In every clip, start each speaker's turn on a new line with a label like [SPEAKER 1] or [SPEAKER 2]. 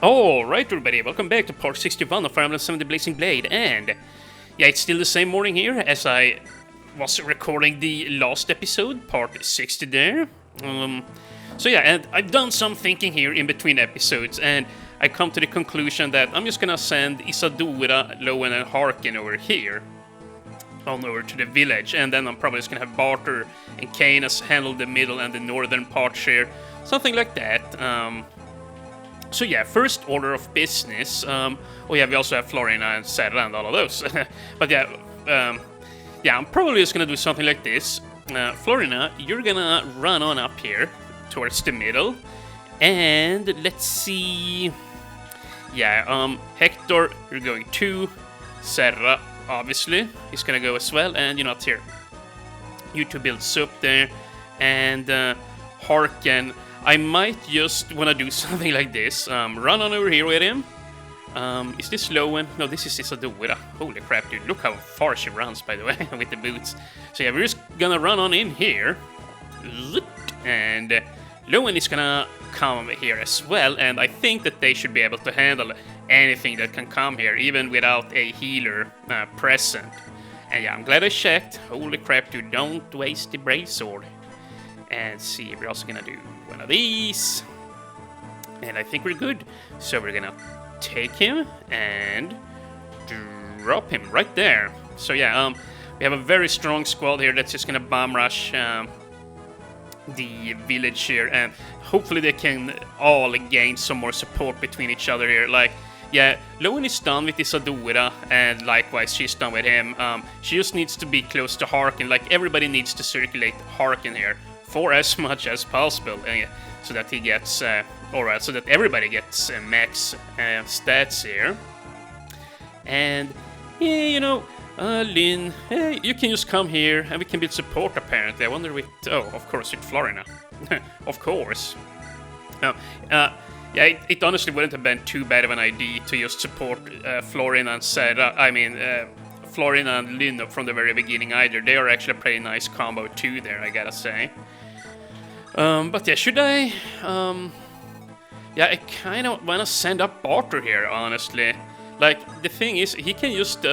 [SPEAKER 1] Alright everybody, welcome back to part 61 of Fire Emblem 7 The Blazing Blade, and yeah, it's still the same morning here as I was recording the last episode, part 60 there. So yeah, and I've done some thinking here in between episodes, and I come to the conclusion that I'm just gonna send Isadora, Lowen and Harkin over here, on over to the village, and then I'm probably just gonna have Barter and Canis handle the middle and the northern parts here, something like that. So yeah, first order of business. Oh yeah, we also have Florina and Serra and all of those. But yeah, I'm probably just gonna do something like this. Florina, you're gonna run on up here towards the middle, and let's see. Yeah, Hector, you're going 2. Serra, obviously, is gonna go as well, and you're not here. You two build soup there, and Harkin. I might just want to do something like this. Run on over here with him. Is this Lowen? No, this is Isadora. Holy crap, dude. Look how far she runs, by the way, with the boots. So yeah, we're just gonna run on in here. And Lowen is gonna come here as well. And I think that they should be able to handle anything that can come here, even without a healer present. And yeah, I'm glad I checked. Holy crap, dude. Don't waste the brave sword. And see, we're also gonna do one of these, and I think we're good. So we're gonna take him and drop him right there. So yeah, we have a very strong squad here that's just gonna bomb rush the village here, and hopefully they can all gain some more support between each other here. Like, yeah, Lowen is done with Isadora, and likewise she's done with him. She just needs to be close to Harkin. Like, everybody needs to circulate Harkin here for as much as possible, so that he gets, alright, so that everybody gets max stats here. And, yeah, you know, Lynn, you can just come here and we can build support apparently. I wonder with, oh, of course, with Florina. Of course. Yeah, it honestly wouldn't have been too bad of an idea to just support Florina and Sarah, Florina and Lynn from the very beginning either. They are actually a pretty nice combo too there, I gotta say. But yeah, should I? Yeah, I kind of want to send up Barter here, honestly. Like, the thing is, he can just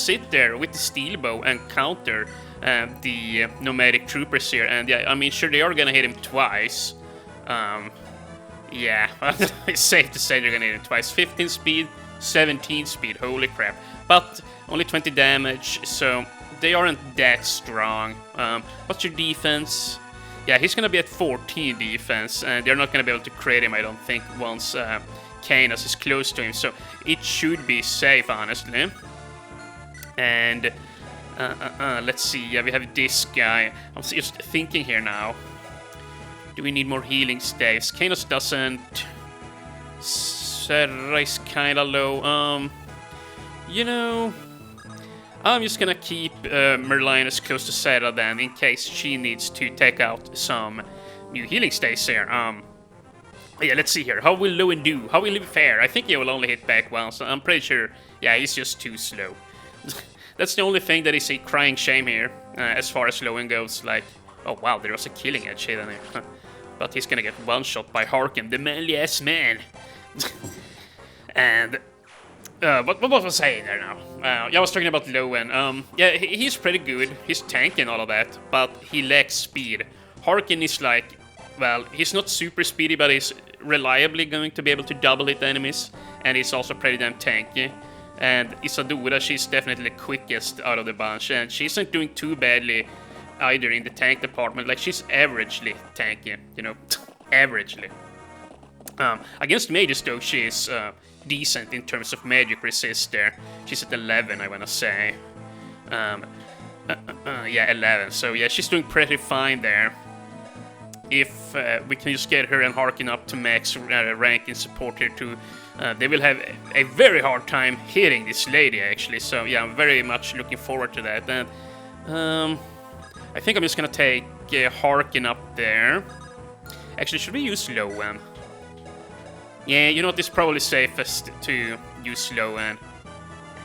[SPEAKER 1] sit there with the steel bow and counter the nomadic troopers here. And yeah, I mean, sure, they are gonna hit him twice. Yeah, it's safe to say they're gonna hit him twice. 15 speed, 17 speed, holy crap. But only 20 damage, so they aren't that strong. What's your defense? Yeah, he's gonna be at 14 defense, and they're not gonna be able to crit him, I don't think, once Canis is close to him. So it should be safe, honestly. And let's see. Yeah, we have this guy. I'm just thinking here now. Do we need more healing staves? Canis doesn't. Serra is kind of low. You know, I'm just gonna keep Merlinus close to Serra then, in case she needs to take out some new healing stays here. Yeah, let's see here. How will Lowen do? How will he fare? I think he will only hit back once. I'm pretty sure, yeah, he's just too slow. That's the only thing that is a crying shame here, as far as Lowen goes. Like, oh wow, there was a killing edge hidden here. But he's gonna get one-shot by Harkin, the manly-ass man. And what was I saying there now? Yeah, I was talking about Lowen. Yeah, he's pretty good. He's tanking all of that, but he lacks speed. Harkin is like, well, he's not super speedy, but he's reliably going to be able to double hit enemies, and he's also pretty damn tanky. And Isadora, she's definitely the quickest out of the bunch, and she isn't doing too badly either in the tank department. Like, she's averagely tanky, you know, averagely. Against mages, though, she's decent in terms of magic resist there. She's at 11, I wanna say. Yeah, 11. So yeah, she's doing pretty fine there. If we can just get her and Harkin up to max rank in support here too, they will have a very hard time hitting this lady, actually. So yeah, I'm very much looking forward to that. And I think I'm just gonna take Harkin up there. Actually, should we use Lowen? Yeah, you know what, it's probably safest to use Lowen.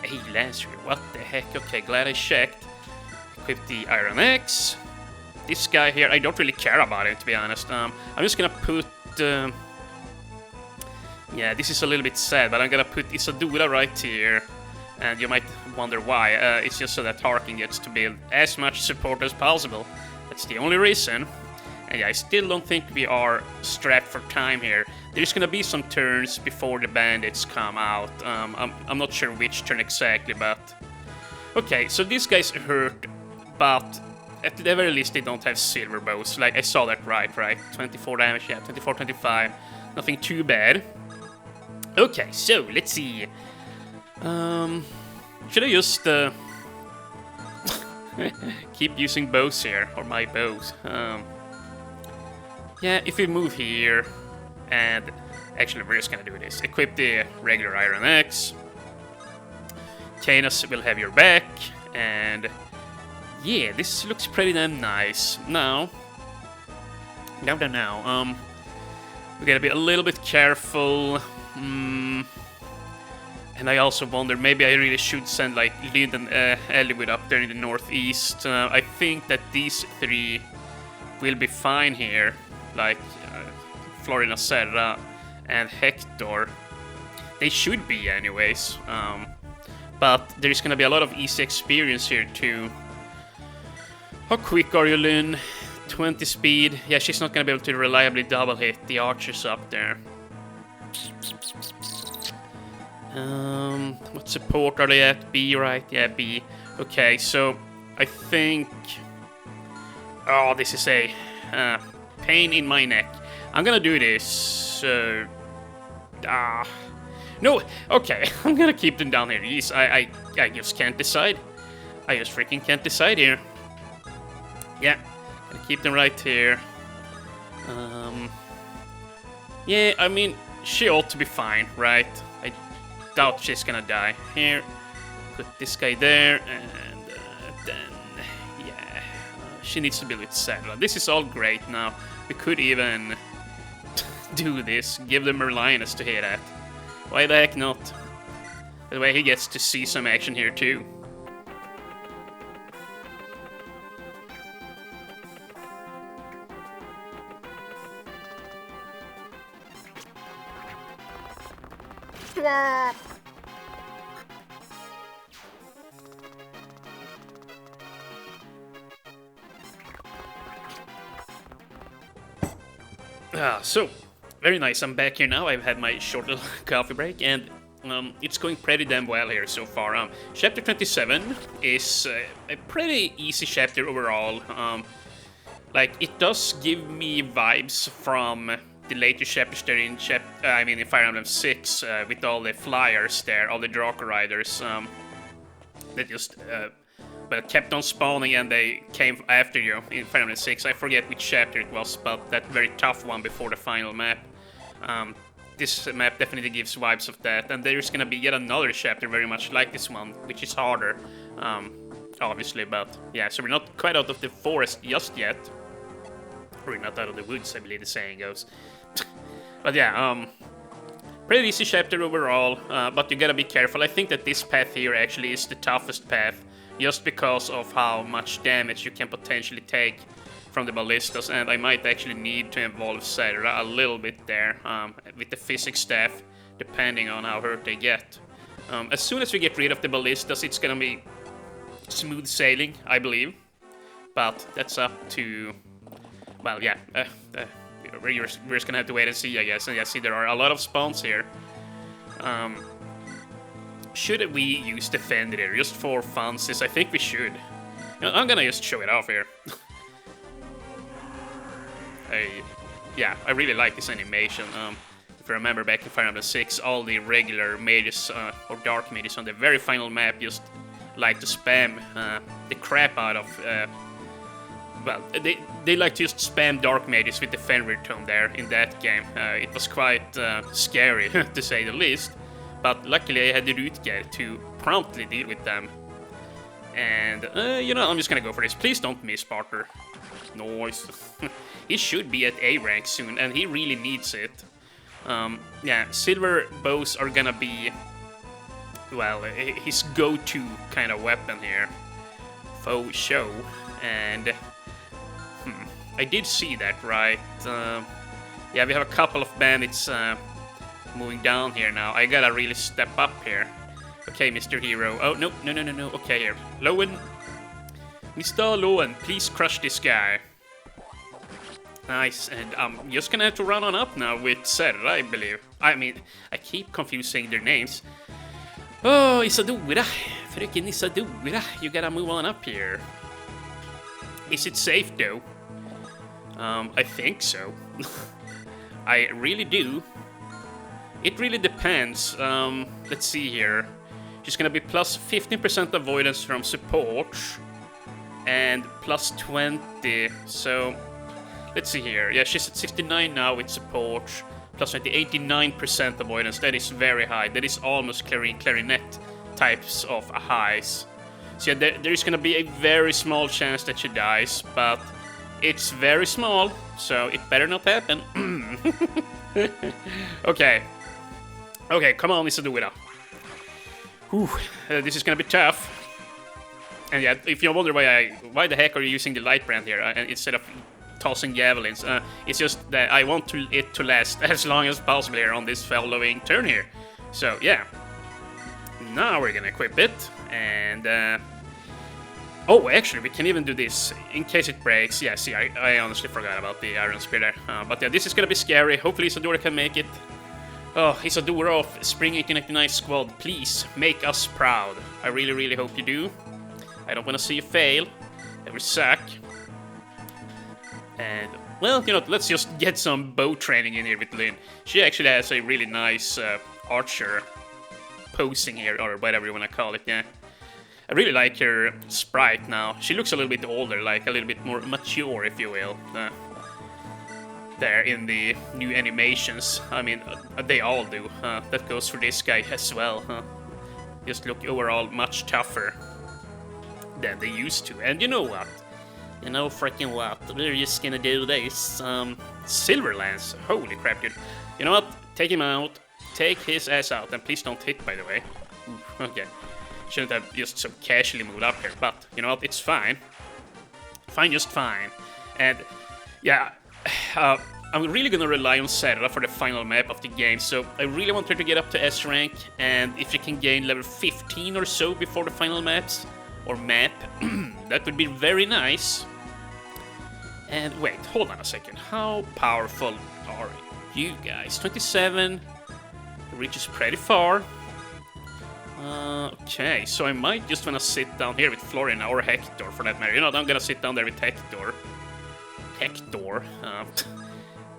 [SPEAKER 1] Hey, Lancer, what the heck? Okay, glad I checked. Equip the Iron Axe. This guy here, I don't really care about him, to be honest. I'm just gonna put Yeah, this is a little bit sad, but I'm gonna put Isadora right here. And you might wonder why. It's just so that Harkin gets to build as much support as possible. That's the only reason. And yeah, I still don't think we are strapped for time here. There's gonna be some turns before the bandits come out. I'm not sure which turn exactly, but... Okay, so these guys hurt, but at the very least they don't have silver bows. Like, I saw that right? 24 damage, yeah, 24, 25. Nothing too bad. Okay, so, let's see. Should I just, keep using bows here, or my bows? Yeah, if we move here, and actually we're just gonna do this. Equip the regular Iron Axe. Canis will have your back, and yeah, this looks pretty damn nice. Now, we gotta be a little bit careful. And I also wonder, maybe I really should send like Lyd and Eliwood up there in the northeast. I think that these three will be fine here, like Florina Serra and Hector. They should be anyways. But there's gonna be a lot of easy experience here too. How quick are you, Lyn? 20 speed. Yeah, she's not gonna be able to reliably double hit the archers up there. What support are they at? B, right? Yeah, B. Okay, so I think... Oh, this is a pain in my neck. I'm gonna do this. No, okay, I'm gonna keep them down here. Jeez, I just can't decide. I just freaking can't decide here. Yeah, gonna keep them right here. Yeah, I mean, she ought to be fine, right? I doubt she's gonna die. Here, put this guy there, and then, yeah, she needs to be with Sadler. This is all great now. We could even do this, give them Merlinus to hit at. Why the heck not? By the way, he gets to see some action here too. So, very nice, I'm back here now. I've had my short little coffee break, and it's going pretty damn well here so far. Chapter 27 is a pretty easy chapter overall. Like, it does give me vibes from the later chapters there in in Fire Emblem 6, with all the flyers there, all the Draco Riders, that just kept on spawning and they came after you in Fire Emblem 6. I forget which chapter it was, but that very tough one before the final map. This map definitely gives vibes of that, and there's gonna be yet another chapter very much like this one, which is harder, obviously, but yeah, so we're not quite out of the forest just yet. We're not out of the woods, I believe the saying goes. But yeah, pretty easy chapter overall, but you gotta be careful. I think that this path here actually is the toughest path, just because of how much damage you can potentially take from the ballistas, and I might actually need to involve Sarah a little bit there, with the physics staff, depending on how hurt they get. As soon as we get rid of the ballistas, it's gonna be smooth sailing, I believe, but that's up to... Well, yeah, we're just gonna have to wait and see, I guess. And yeah, see, there are a lot of spawns here. Should we use Defender here, just for funsies? I think we should. I'm gonna just show it off here. I really like this animation. If I remember back in Fire Emblem 6, all the regular mages, or dark mages on the very final map just like to spam the crap out of... Well, they like to just spam dark mages with the Fenrir tome there in that game. It was quite scary, to say the least. But luckily I had the root guide to promptly deal with them. And, you know, I'm just gonna go for this. Please don't miss Parker. Nice. He should be at A rank soon, and he really needs it. Yeah, silver bows are gonna be, well, his go-to kind of weapon here. Faux show. And... I did see that, right? Yeah, we have a couple of bandits moving down here now. I gotta really step up here. Okay, Mr. Hero. Oh, no. Okay, here. Lowen. Mr. Lowen, please crush this guy. Nice, and I'm just gonna have to run on up now with Serra, I believe. I mean, I keep confusing their names. Oh, Isadora. Freaking Isadora. You gotta move on up here. Is it safe, though? I think so. I really do. It really depends. Let's see here. She's gonna be plus 15% avoidance from support. And plus 20, so... Let's see here. Yeah, she's at 69 now with support. Plus 20, 89% avoidance. That is very high. That is almost clarinet types of highs. So yeah, there is gonna be a very small chance that she dies, but it's very small, so it better not happen. Okay. Okay, come on, Isadora. Whew, this is gonna be tough. And yeah, if you wonder why the heck are you using the light brand here instead of tossing javelins, it's just that I want it to last as long as possible here on this following turn here. So yeah, now we're gonna equip it, and oh, actually, we can even do this in case it breaks. Yeah, see, I honestly forgot about the iron spear there. But yeah, this is gonna be scary. Hopefully Isadora can make it. Oh, Isadora of Spring 1899 squad, please make us proud. I really, really hope you do. I don't want to see you fail. That would suck. And, well, you know, let's just get some bow training in here with Lynn. She actually has a really nice archer posing here, or whatever you want to call it, yeah. I really like her sprite now. She looks a little bit older, like a little bit more mature, if you will. There in the new animations. I mean, they all do. That goes for this guy as well. Just look overall much tougher than they used to. And you know what? You know freaking what? We're just gonna do this. Silverlance. Holy crap, dude. You know what? Take him out. Take his ass out. And please don't hit, by the way. Ooh, okay. Shouldn't have just so casually moved up here. But, you know what? It's fine. Fine, just fine. And, yeah. I'm really gonna rely on Serra for the final map of the game. So, I really want her to get up to S rank. And if she can gain level 15 or so before the final maps. Or map. That would be very nice. And wait, hold on a second. How powerful are you guys? 27 reaches pretty far. Okay, so I might just wanna sit down here with Florina or Hector for that matter. You know, I'm gonna sit down there with Hector.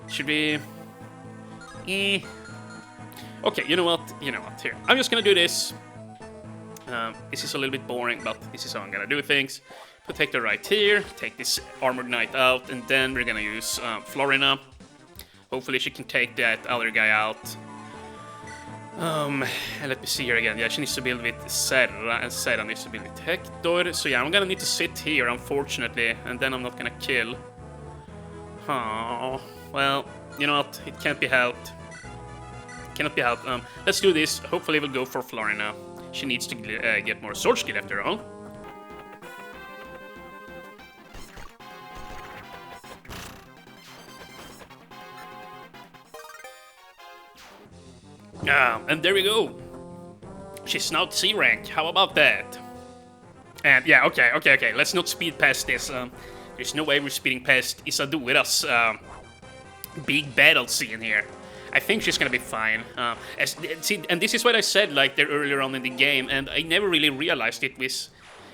[SPEAKER 1] Should be... Okay, you know what? Here. I'm just gonna do this. This is a little bit boring, but this is how I'm gonna do things. Put Hector right here, take this Armored Knight out, and then we're gonna use Florina. Hopefully she can take that other guy out. And let me see here again. Yeah, she needs to build with Serra, and Serra needs to build with Hector. So yeah, I'm gonna need to sit here, unfortunately, and then I'm not gonna kill. Oh, well, you know what? It can't be helped. It cannot be helped. Let's do this. Hopefully we'll go for Florina. She needs to get more sword skill after all. And there we go. She's now C rank. How about that? And yeah, okay. Let's not speed past this. There's no way we're speeding past Isadora's big battle scene here. I think she's gonna be fine. See, and this is what I said like there earlier on in the game, and I never really realized it with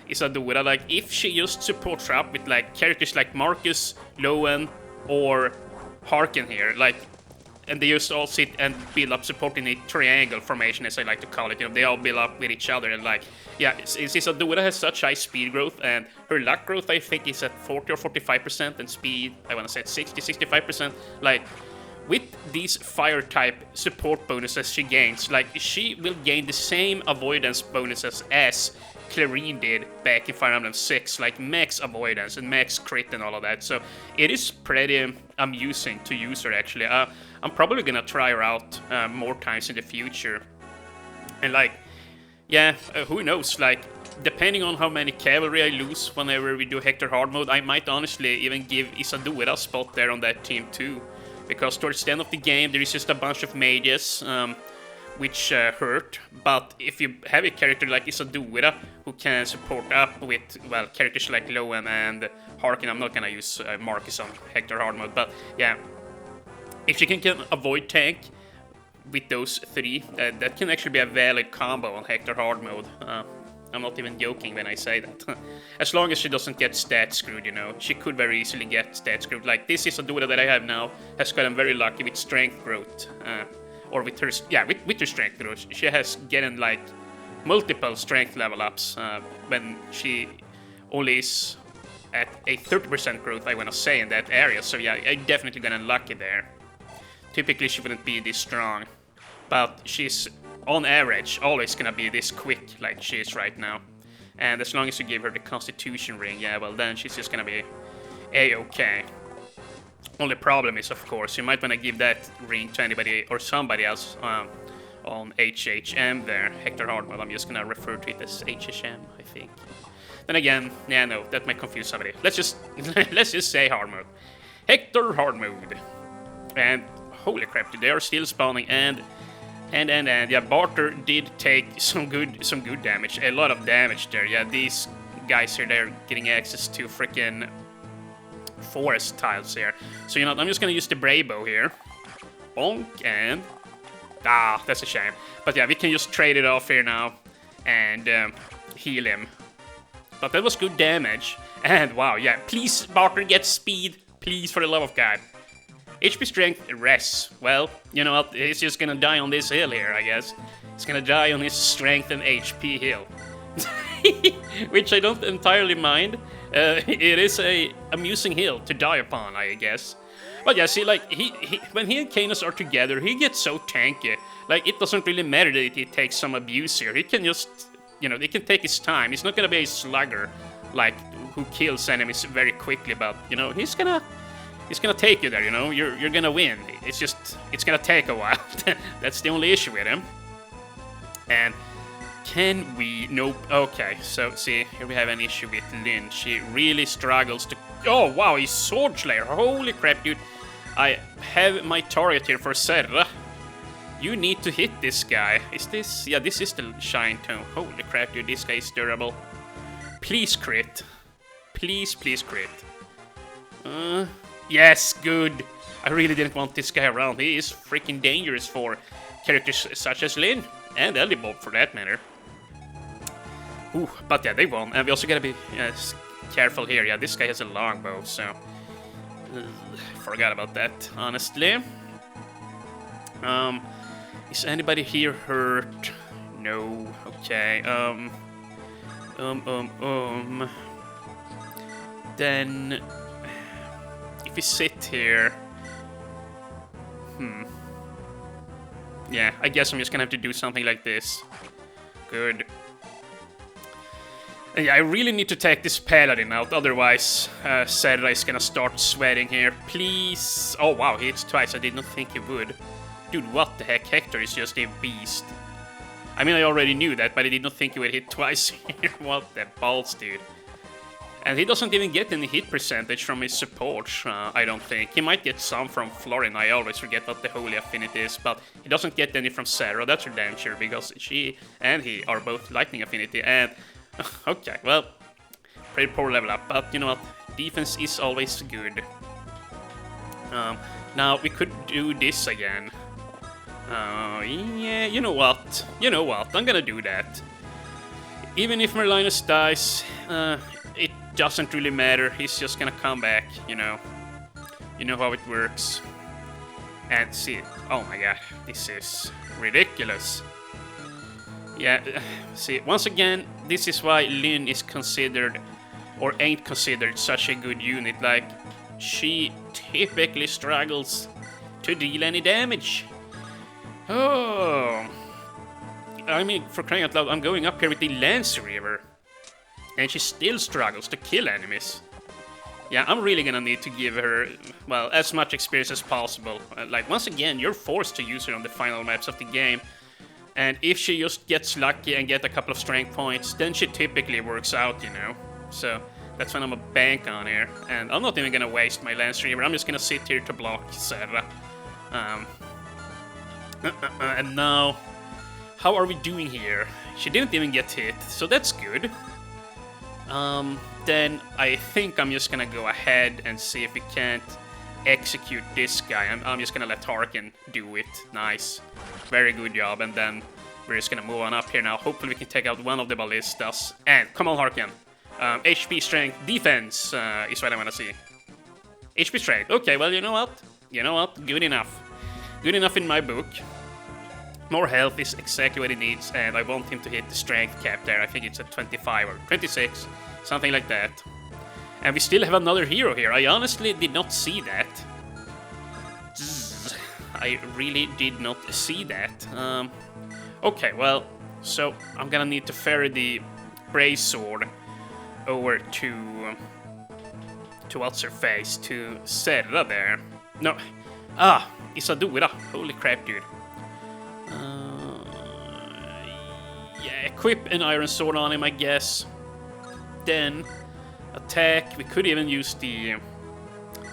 [SPEAKER 1] Isadora. Like, if she just supports her up with like characters like Marcus, Lowen, or Harkin here, like, and they just all sit and build up support in a triangle formation, as I like to call it. You know, they all build up with each other, and like, yeah, Isadora has such high speed growth, and her luck growth I think is at 40 or 45%, and speed I wanna say at 60-65%. Like, with these fire type support bonuses she gains, like, she will gain the same avoidance bonuses as Clarine did back in Fire Emblem 6, like max avoidance and max crit and all of that. So it is pretty amusing to use her actually. I'm probably gonna try her out more times in the future. And like, yeah, who knows, like, depending on how many cavalry I lose whenever we do Hector hard mode, I might honestly even give Isadora a spot there on that team too. because towards the end of the game there is just a bunch of mages, which hurt. But if you have a character like Isadora, who can support up with, well, characters like Lowen and Harkin, I'm not gonna use Marcus on Hector hard mode, but yeah, if you can avoid tank with those three, that can actually be a valid combo on Hector hard mode. I'm not even joking when I say that. As long as she doesn't get stat screwed, you know. She could very easily get stat screwed. Like this Isadora that I have now has gotten very lucky with strength growth. Or with her, yeah, with her strength growth. She has gotten like multiple strength level ups when she only is at a 30% growth, I wanna say, in that area. So yeah, I definitely got unlucky there. Typically she wouldn't be this strong, but she's on average always gonna be this quick like she is right now. And as long as you give her the Constitution ring, yeah, well then she's just gonna be a-okay. Only problem is, of course, you might wanna give that ring to anybody or somebody else on HHM there. Hector hard mode, I'm just gonna refer to it as HHM, I think. Then again, yeah, no, that might confuse somebody. Let's just let's just say hard mode. Hector hard mode. And holy crap, dude, they are still spawning, and yeah, Barter did take some good damage, a lot of damage there. Yeah, these guys here, they're getting access to freaking forest tiles here. So, you know, I'm just gonna use the Bravo here. Bonk, and that's a shame. But yeah, we can just trade it off here now and heal him. But that was good damage. And wow, yeah, please Barter get speed, please, for the love of God. HP strength, res. Well, you know what, he's just gonna die on this hill here, I guess. He's gonna die on his strength and HP hill. Which I don't entirely mind. It is a amusing hill to die upon, I guess. But yeah, see, like, when he and Canis are together, he gets so tanky. Like, it doesn't really matter that he takes some abuse here. He can just, you know, he can take his time. He's not gonna be a slugger, like, who kills enemies very quickly, but, you know, he's gonna take you there, you know, you're gonna win. It's just, it's gonna take a while. That's the only issue with him. And can we, nope, okay, so see, here we have an issue with Lynn. She really struggles to, oh wow, he's Sword Slayer, holy crap, dude. I have my target here for Serra. You need to hit this guy. Is this, yeah, this is the Shine Tome. Holy crap, dude, this guy is durable. Please crit. Please crit. Yes, good. I really didn't want this guy around. He is freaking dangerous for characters such as Lynn, and Eliwood for that matter. Ooh, but yeah, they won. And we also gotta be careful here. Yeah, this guy has a longbow, so... forgot about that, honestly. Is anybody here hurt? No. Okay, Then... if we sit here... Yeah, I guess I'm just gonna have to do something like this. Good. Yeah, I really need to take this Paladin out, otherwise Serra is gonna start sweating here. Please... oh wow, he hits twice, I did not think he would. Dude, what the heck, Hector is just a beast. I mean, I already knew that, but I did not think he would hit twice here. What the balls, dude. And he doesn't even get any hit percentage from his support, I don't think. He might get some from Florin, I always forget what the Holy Affinity is, but he doesn't get any from Serra, that's for damn sure, because she and he are both Lightning Affinity, and... okay, well, pretty poor level up, but you know what, defense is always good. Now, we could do this again. Yeah, you know what, I'm gonna do that. Even if Merlinus dies, it doesn't really matter, he's just gonna come back, you know. You know how it works. And see, oh my god, this is ridiculous. Yeah, see, once again, this is why Lynn is considered, or ain't considered, such a good unit. Like, she typically struggles to deal any damage. Oh, I mean, for crying out loud, I'm going up here with the Lance River, and she still struggles to kill enemies. Yeah, I'm really gonna need to give her, well, as much experience as possible. Like, once again, you're forced to use her on the final maps of the game. And if she just gets lucky and get a couple of strength points, then she typically works out, you know. So, That's when I'm a bank on here. And I'm not even gonna waste my Lance Reaver. I'm just gonna sit here to block Serra. And now, how are we doing here? She didn't even get hit, so that's good. Then I think I'm just gonna go ahead and see if we can't execute this guy. I'm just gonna let Harkin do it. Nice. Very good job. And then we're just gonna move on up here now. Hopefully we can take out one of the ballistas. And come on, Harkin. HP, strength, defense is what I wanna see. HP, strength. Okay, well, you know what? You know what? Good enough. Good enough in my book. More health is exactly what he needs, and I want him to hit the strength cap there. I think it's at 25 or 26, something like that. And we still have another hero here. I honestly did not see that. I really did not see that. Okay, well, so I'm gonna need to ferry the Brave Sword over to what's her face, to Serra there. No, Isadora. Holy crap, dude. Yeah, equip an iron sword on him, I guess. Then attack. We could even use the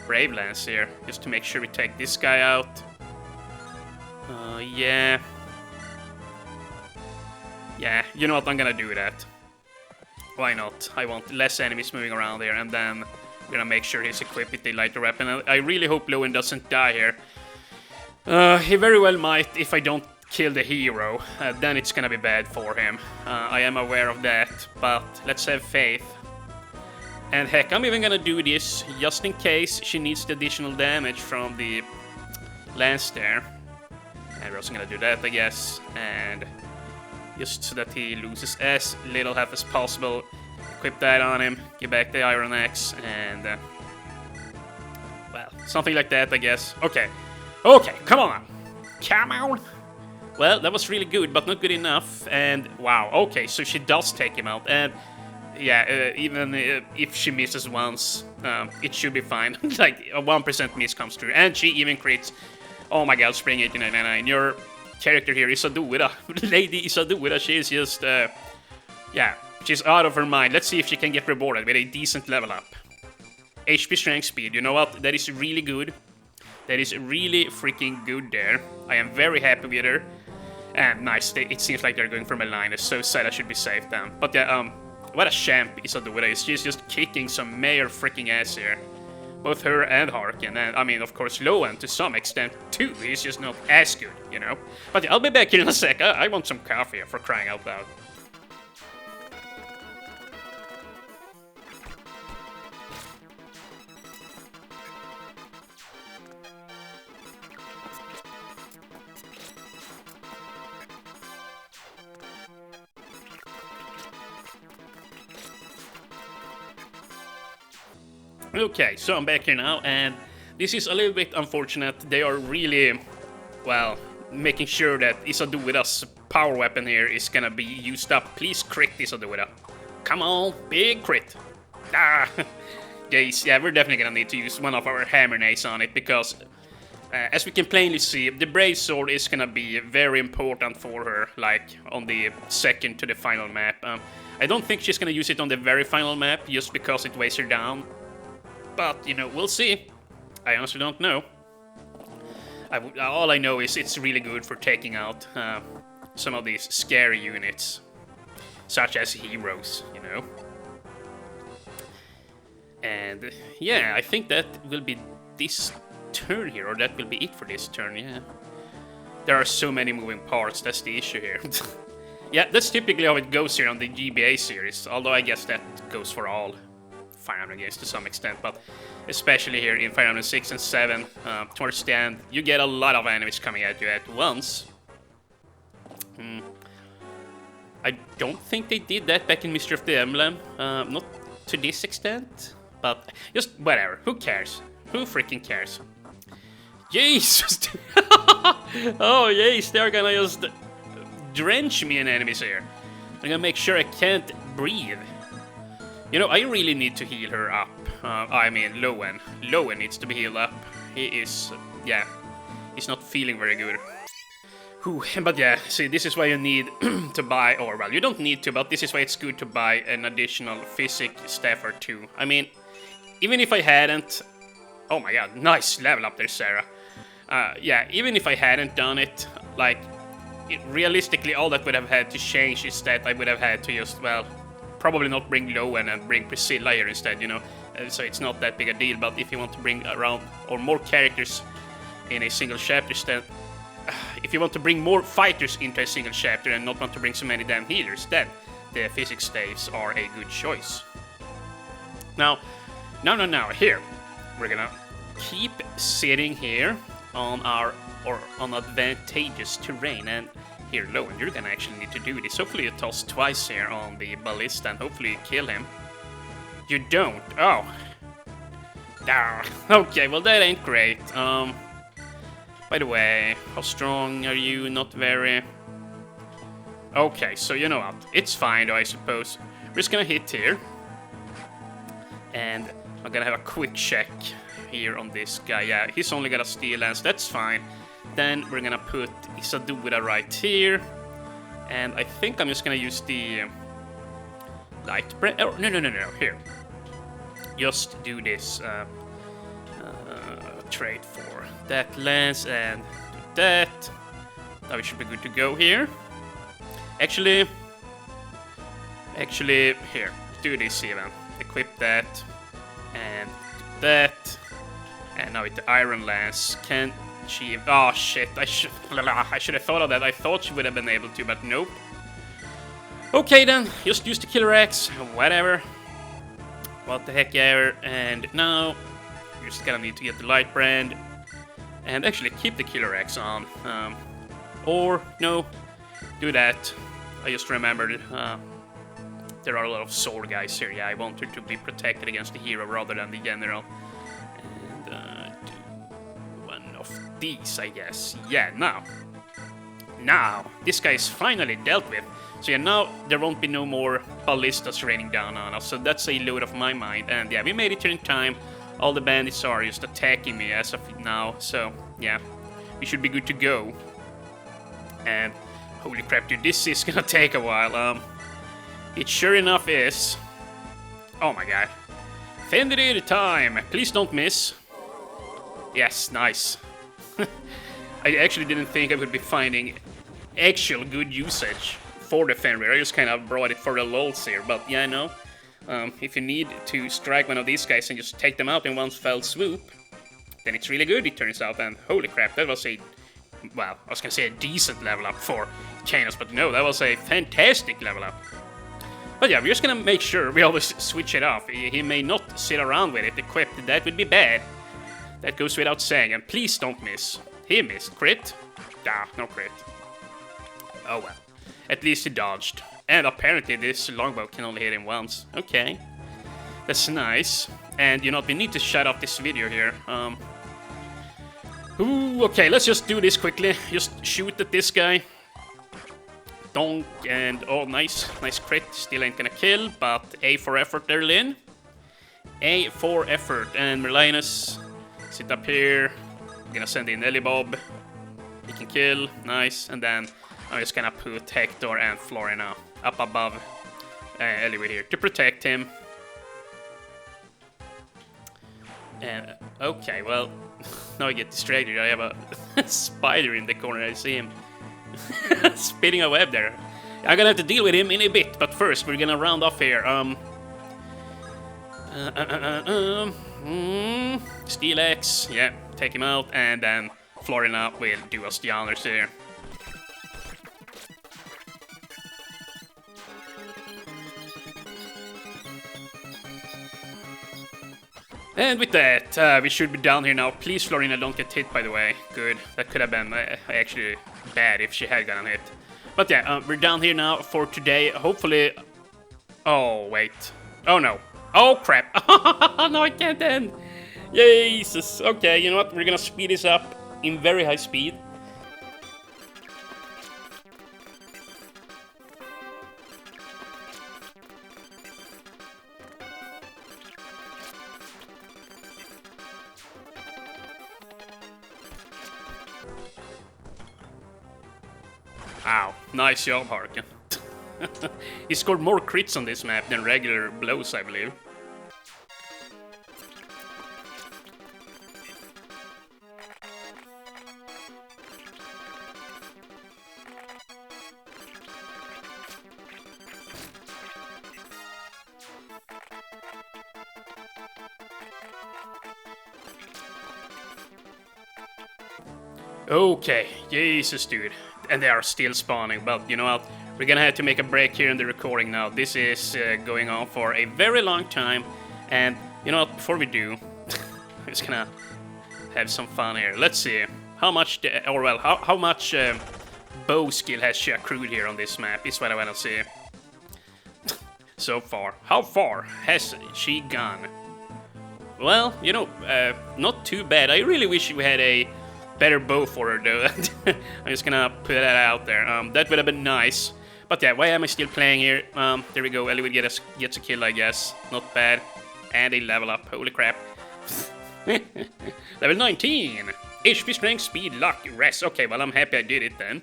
[SPEAKER 1] Brave Lance here, just to make sure we take this guy out. Yeah. Yeah, you know what, I'm gonna do that. Why not? I want less enemies moving around here, and then we're gonna make sure he's equipped with the lighter weapon. I really hope Lowen doesn't die here. He very well might if I don't kill the hero. Then it's gonna be bad for him. I am aware of that, but let's have faith. And heck, I'm even gonna do this just in case she needs the additional damage from the lance there. And we're also gonna do that, I guess. And just so that he loses as little health as possible. Equip that on him, give back the Iron Axe, and well, something like that, I guess. Okay, okay, come on, come on. Well, that was really good, but not good enough. And wow, okay, so she does take him out, and yeah, even if she misses once, it should be fine. Like a 1% miss comes through, and she even crits. Oh my God, Spring 1899, your character here, Isadora, Lady Isadora, she is just, yeah, she's out of her mind. Let's see if she can get rewarded with a decent level up. HP, strength, speed, you know what? That is really good. That is really freaking good there. I am very happy with her. And nice, it seems like they're going for Malign. It's so sad I should be safe then. But yeah, what a champ Isadora is. She's just kicking some major freaking ass here. Both her and Harkin, and I mean, of course, Lowen to some extent too. He's just not as good, you know. But yeah, I'll be back here in a sec. I want some coffee for crying out loud. Okay, so I'm back here now, and this is a little bit unfortunate. They are really, well, making sure that Isadora's power weapon here is gonna be used up. Please crit Isadora. Come on, big crit. Ah, yes, yeah, we're definitely gonna need to use one of our hammer nails on it, because as we can plainly see, the Brave Sword is gonna be very important for her, like on the second to the final map. I don't think she's gonna use it on the very final map, just because it weighs her down. But, you know, we'll see. I honestly don't know. All I know is it's really good for taking out some of these scary units. Such as heroes, you know. And, yeah, I think that will be this turn here. Or that will be it for this turn, yeah. There are so many moving parts, that's the issue here. Yeah, that's typically how it goes here on the GBA series. Although I guess that goes for all Fire Emblem games to some extent, but especially here in Fire Emblem 6 and 7, towards the end, you get a lot of enemies coming at you at once. I don't think they did that back in Mystery of the Emblem, not to this extent, but just whatever, who cares? Who freaking cares? Jesus! Oh, yes, they're gonna just drench me in enemies here. I'm gonna make sure I can't breathe. You know, I really need to heal her up. I mean, Lowen. Lowen needs to be healed up. He is, yeah, he's not feeling very good. Whew, but yeah, see, this is why you need to buy, or well, you don't need to, but this is why it's good to buy an additional physics staff or two. I mean, even if I hadn't... Oh my god, nice level up there, Sarah. Yeah, even if I hadn't done it, like, realistically, all that would have had to change is that I would have had to just, well, probably not bring Lowen and bring Priscilla here instead, you know. So it's not that big a deal, but if you want to bring around, or more characters in a single chapter, then... If you want to bring more fighters into a single chapter and not want to bring so many damn healers, then the physics staves are a good choice. Now, here. We're gonna keep sitting here on our, or on advantageous terrain, and here, Lowen, you're gonna actually need to do this. Hopefully you toss twice here on the ballista, and hopefully you kill him. You don't. Oh. Ah, okay, well that ain't great. By the way, how strong are you? Not very. Okay, so you know what? It's fine though, I suppose. We're just gonna hit here. And I'm gonna have a quick check here on this guy. Yeah, he's only got a steel lance, that's fine. Then we're gonna put Isadora right here. And I think I'm just gonna use the light bread. Oh, no, here. Just do this trade for that lance and do that. Now we should be good to go here. Actually, here, do this even. Equip that and do that. And now with the iron lance, can she? Oh shit! I should have thought of that. I thought she would have been able to, but nope. Okay then, just use the killer axe, whatever. What the heck ever. And now you're just gonna need to get the light brand and actually keep the killer axe on. Or no, do that. I just remembered there are a lot of sword guys here. Yeah, I want her to be protected against the hero rather than the general. And do one of these, I guess. Yeah, now this guy is finally dealt with. So yeah, now there won't be no more ballistas raining down on us. So that's a load off my mind. And yeah, we made it here in time. All the bandits are just attacking me as of now. So yeah, we should be good to go. And holy crap, dude, this is gonna take a while. It sure enough is. Oh my god. Fended at a time. Please don't miss. Yes, nice. I actually didn't think I would be finding actual good usage for the Fenrir. I just kind of brought it for the lulz here. But yeah, I know. If you need to strike one of these guys and just take them out in one fell swoop, then it's really good, it turns out. And holy crap, that was a... Well, I was gonna say a decent level up for Kanos, but no, that was a fantastic level up. But yeah, we're just gonna make sure we always switch it off. He may not sit around with it equipped, that would be bad. That goes without saying, and please don't miss. He missed. Crit? Ah, no crit. Oh well. At least he dodged. And apparently this longbow can only hit him once. Okay. That's nice. And you know what, we need to shut off this video here. Ooh, okay, let's just do this quickly. Just shoot at this guy. Donk, and oh, nice crit. Still ain't gonna kill, but A for effort there, Lynn. A for effort, and Merlinus, sit up here. I'm gonna send in Elibob. He can kill, nice. And then I'm just gonna put Hector and Florina up above Eliwood here to protect him. And okay, well, now I get distracted. I have a spider in the corner. I see him spinning a web there. I'm gonna have to deal with him in a bit, but first we're gonna round off here. Steel Axe, yeah, take him out, and then Florina will do us the honors here. And with that, we should be down here now. Please, Florina, don't get hit, by the way. Good. That could have been actually bad if she had gotten hit. But yeah, we're down here now for today. Hopefully... Oh, wait. Oh, no. Oh, crap. No, I can't end. Jesus. Okay, you know what? We're gonna speed this up in very high speed. Wow, nice job, Harkin. He scored more crits on this map than regular blows, I believe. Okay, Jesus, dude. And they are still spawning, but you know what? We're gonna have to make a break here in the recording now. This is going on for a very long time, and you know what? Before we do, I'm just gonna have some fun here. Let's see how much, how much bow skill has she accrued here on this map. Is what I wanna see. So far, how far has she gone? Well, you know, not too bad. I really wish we had a better bow for her, though. I'm just gonna put that out there. That would have been nice. But yeah, why am I still playing here? There we go. Eliwood gets a kill, I guess. Not bad. And a level up. Holy crap. Level 19. HP, strength, speed, luck, rest. Okay, well, I'm happy I did it then.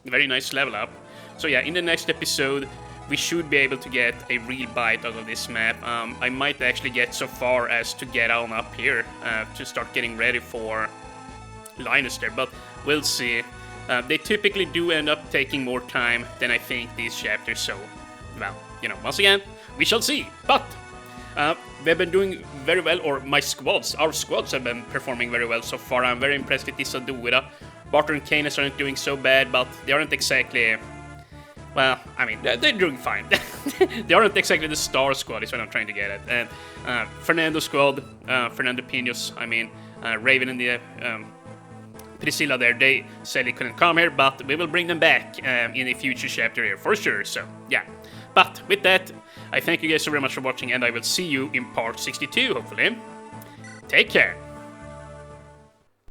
[SPEAKER 1] Very nice level up. So yeah, in the next episode, we should be able to get a real bite out of this map. I might actually get so far as to get on up here to start getting ready for Linus there, but we'll see. They typically do end up taking more time than I think these chapters, so, well, you know, once again, we shall see. But they've been doing very well, or our squads have been performing very well so far. I'm very impressed with Isadora. Barter and Canis aren't doing so bad, but they aren't exactly, well, I mean, they're doing fine. They aren't exactly the star squad, is what I'm trying to get at. And Fernando squad, Fernando Pinos, I mean, Raven and the Priscilla there, they said they couldn't come here, but we will bring them back in a future chapter here for sure, so yeah. But with that, I thank you guys so very much for watching, and I will see you in part 62, hopefully. Take care.